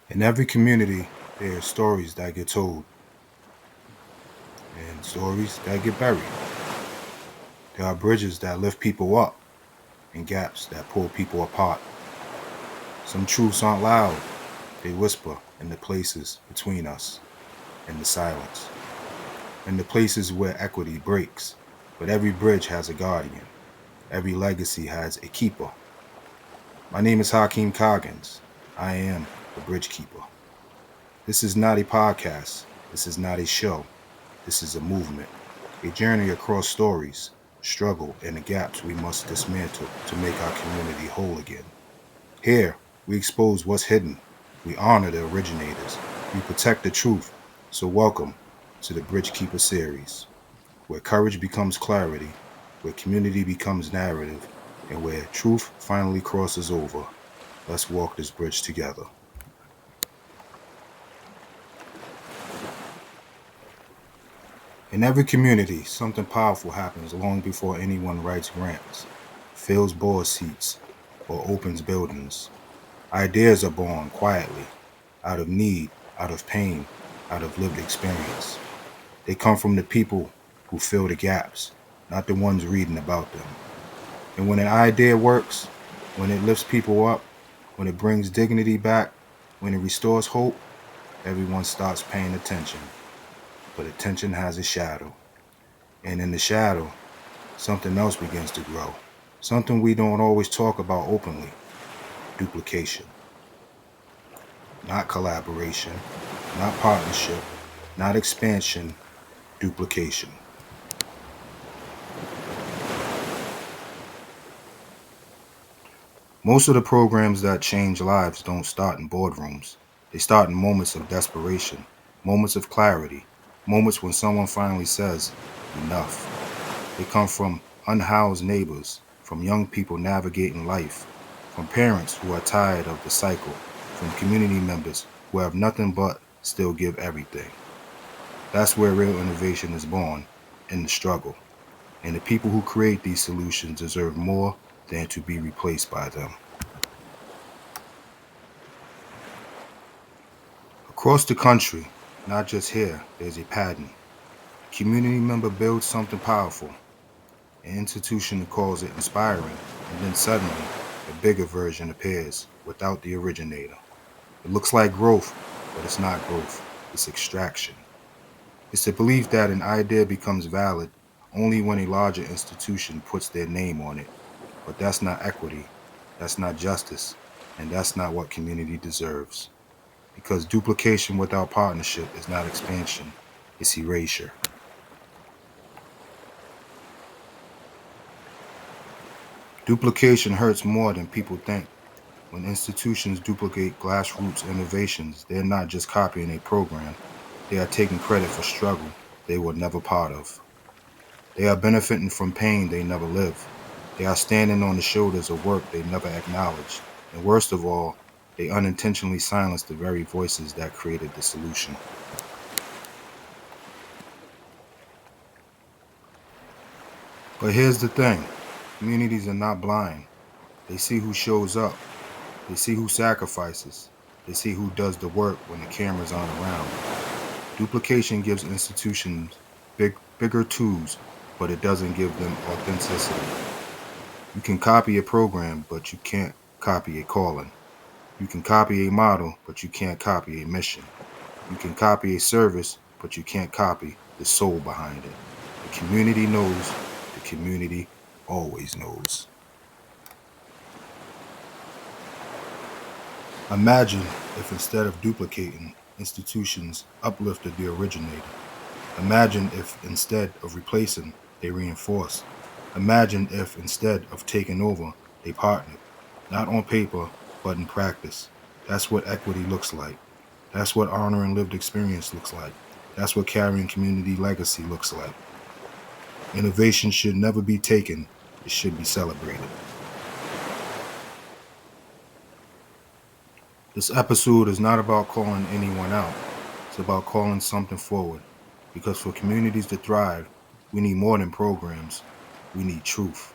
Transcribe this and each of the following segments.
In every community, there are stories that get told and stories that get buried. There are bridges that lift people up and gaps that pull people apart. Some truths aren't loud, they whisper in the places between us, in the silence, in the places where equity breaks. But every bridge has a guardian, every legacy has a keeper. My name is Hakim Coggins. I am the Bridgekeeper. This is not a podcast. This is not a show. This is a movement, a journey across stories, struggle, and the gaps we must dismantle to make our community whole again. Here, we expose what's hidden. We honor the originators. We protect the truth. So welcome to the Bridgekeeper Series, where courage becomes clarity, where community becomes narrative, and where truth finally crosses over. Let's walk this bridge together. In every community, something powerful happens long before anyone writes grants, fills board seats, or opens buildings. Ideas are born quietly, out of need, out of pain, out of lived experience. They come from the people who fill the gaps, not the ones reading about them. And when an idea works, when it lifts people up, when it brings dignity back, when it restores hope, everyone starts paying attention. But attention has a shadow. And in the shadow, something else begins to grow. Something we don't always talk about openly: duplication. Not collaboration, not partnership, not expansion, duplication. Most of the programs that change lives don't start in boardrooms. They start in moments of desperation, moments of clarity, moments when someone finally says, enough. They come from unhoused neighbors, from young people navigating life, from parents who are tired of the cycle, from community members who have nothing but still give everything. That's where real innovation is born, in the struggle. And the people who create these solutions deserve more than to be replaced by them. Across the country, not just here, there's a pattern. A community member builds something powerful. An institution calls it inspiring, and then suddenly, a bigger version appears without the originator. It looks like growth, but it's not growth, it's extraction. It's the belief that an idea becomes valid only when a larger institution puts their name on it. But that's not equity, that's not justice, and that's not what community deserves. Because duplication without partnership is not expansion, it's erasure. Duplication hurts more than people think. When institutions duplicate grassroots innovations, they're not just copying a program, they are taking credit for struggle they were never part of. They are benefiting from pain they never lived. They are standing on the shoulders of work they never acknowledged. And worst of all, they unintentionally silence the very voices that created the solution. But here's the thing: communities are not blind. They see who shows up, they see who sacrifices, they see who does the work when the cameras aren't around. Duplication gives institutions bigger tools, but it doesn't give them authenticity. You can copy a program, but you can't copy a calling. You can copy a model, but you can't copy a mission. You can copy a service, but you can't copy the soul behind it. The community knows, the community always knows. Imagine if instead of duplicating, institutions uplifted the originator. Imagine if instead of replacing, they reinforced. Imagine if instead of taking over, they partnered. Not on paper, but in practice. That's what equity looks like. That's what honoring lived experience looks like. That's what carrying community legacy looks like. Innovation should never be taken, it should be celebrated. This episode is not about calling anyone out, it's about calling something forward. Because for communities to thrive, we need more than programs, we need truth.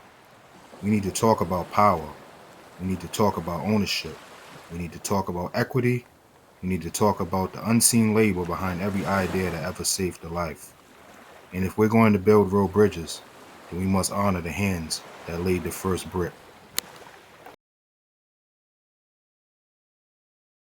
We need to talk about power, we need to talk about ownership, we need to talk about equity, We need to talk about the unseen labor behind every idea that ever saved a life. And if we're going to build real bridges, then we must honor the hands that laid the first brick.